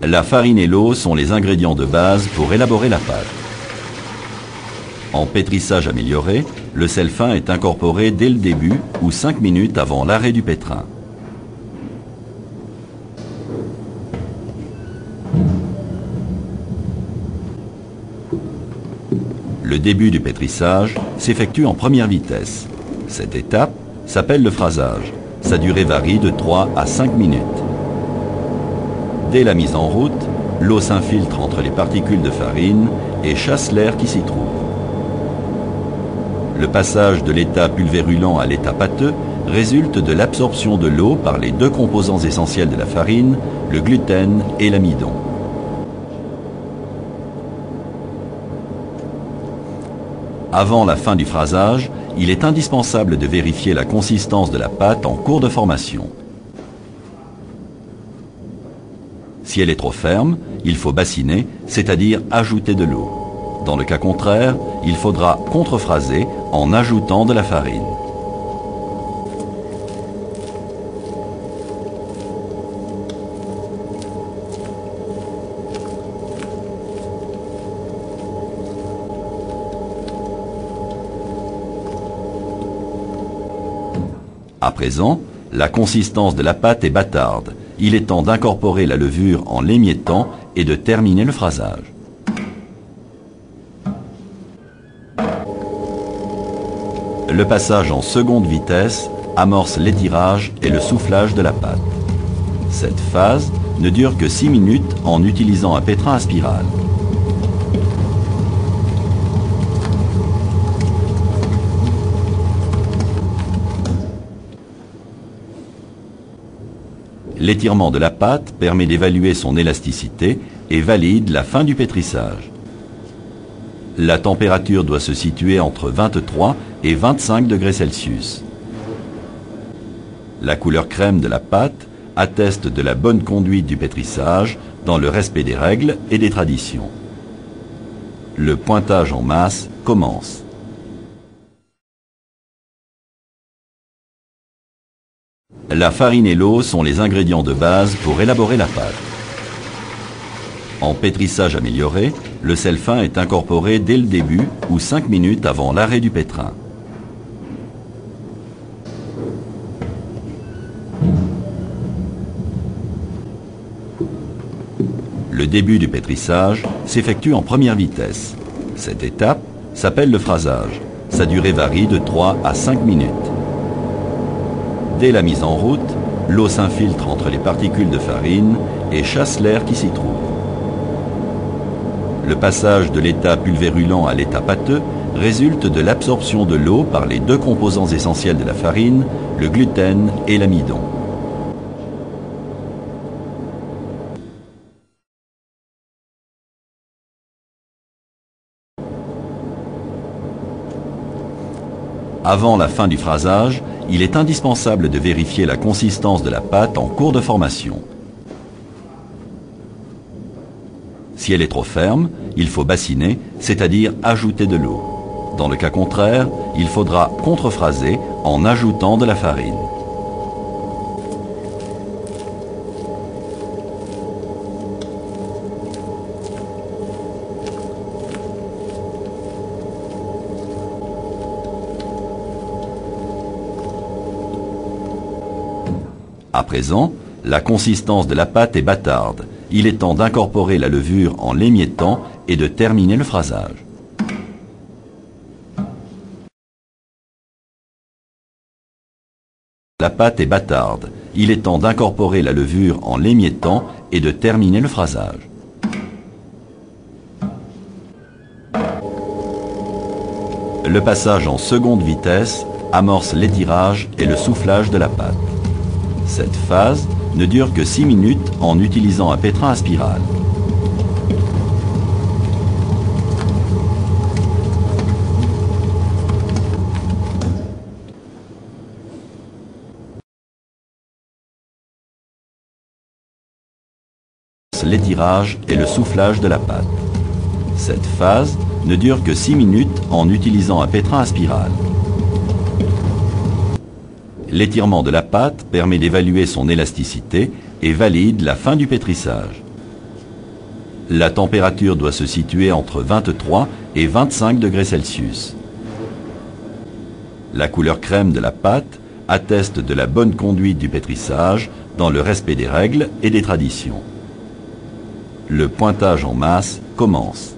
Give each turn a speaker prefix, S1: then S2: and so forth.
S1: La farine et l'eau sont les ingrédients de base pour élaborer la pâte. En pétrissage amélioré, le sel fin est incorporé dès le début ou 5 minutes avant l'arrêt du pétrin. Le début du pétrissage s'effectue en première vitesse. Cette étape s'appelle le phrasage. Sa durée varie de 3 à 5 minutes. Dès la mise en route, l'eau s'infiltre entre les particules de farine et chasse l'air qui s'y trouve. Le passage de l'état pulvérulent à l'état pâteux résulte de l'absorption de l'eau par les deux composants essentiels de la farine, le gluten et l'amidon. Avant la fin du phrasage, il est indispensable de vérifier la consistance de la pâte en cours de formation. Si elle est trop ferme, il faut bassiner, c'est-à-dire ajouter de l'eau. Dans le cas contraire, il faudra contrefraser en ajoutant de la farine. À présent, la consistance de la pâte est bâtarde. Il est temps d'incorporer la levure en l'émiettant et de terminer le phrasage. Le passage en seconde vitesse amorce l'étirage et le soufflage de la pâte. Cette phase ne dure que 6 minutes en utilisant un pétrin à spirale. L'étirement de la pâte permet d'évaluer son élasticité et valide la fin du pétrissage. La température doit se situer entre 23 et 25 degrés Celsius. La couleur crème de la pâte atteste de la bonne conduite du pétrissage dans le respect des règles et des traditions. Le pointage en masse commence. La farine et l'eau sont les ingrédients de base pour élaborer la pâte. En pétrissage amélioré, le sel fin est incorporé dès le début ou 5 minutes avant l'arrêt du pétrin. Le début du pétrissage s'effectue en première vitesse. Cette étape s'appelle le phrasage. Sa durée varie de 3 à 5 minutes. Dès la mise en route, l'eau s'infiltre entre les particules de farine et chasse l'air qui s'y trouve. Le passage de l'état pulvérulent à l'état pâteux résulte de l'absorption de l'eau par les deux composants essentiels de la farine, le gluten et l'amidon. Avant la fin du phrasage, il est indispensable de vérifier la consistance de la pâte en cours de formation. Si elle est trop ferme, il faut bassiner, c'est-à-dire ajouter de l'eau. Dans le cas contraire, il faudra contrefraser en ajoutant de la farine. À présent, la consistance de la pâte est bâtarde. Il est temps d'incorporer la levure en l'émiettant et de terminer le phrasage. La pâte est bâtarde. Il est temps d'incorporer la levure en l'émiettant et de terminer le phrasage. Le passage en seconde vitesse amorce l'étirage et le soufflage de la pâte. Cette phase ne dure que 6 minutes en utilisant un pétrin à spirale. L'étirage et le soufflage de la pâte. Cette phase ne dure que 6 minutes en utilisant un pétrin à spirale. L'étirement de la pâte permet d'évaluer son élasticité et valide la fin du pétrissage. La température doit se situer entre 23 et 25 degrés Celsius. La couleur crème de la pâte atteste de la bonne conduite du pétrissage dans le respect des règles et des traditions. Le pointage en masse commence.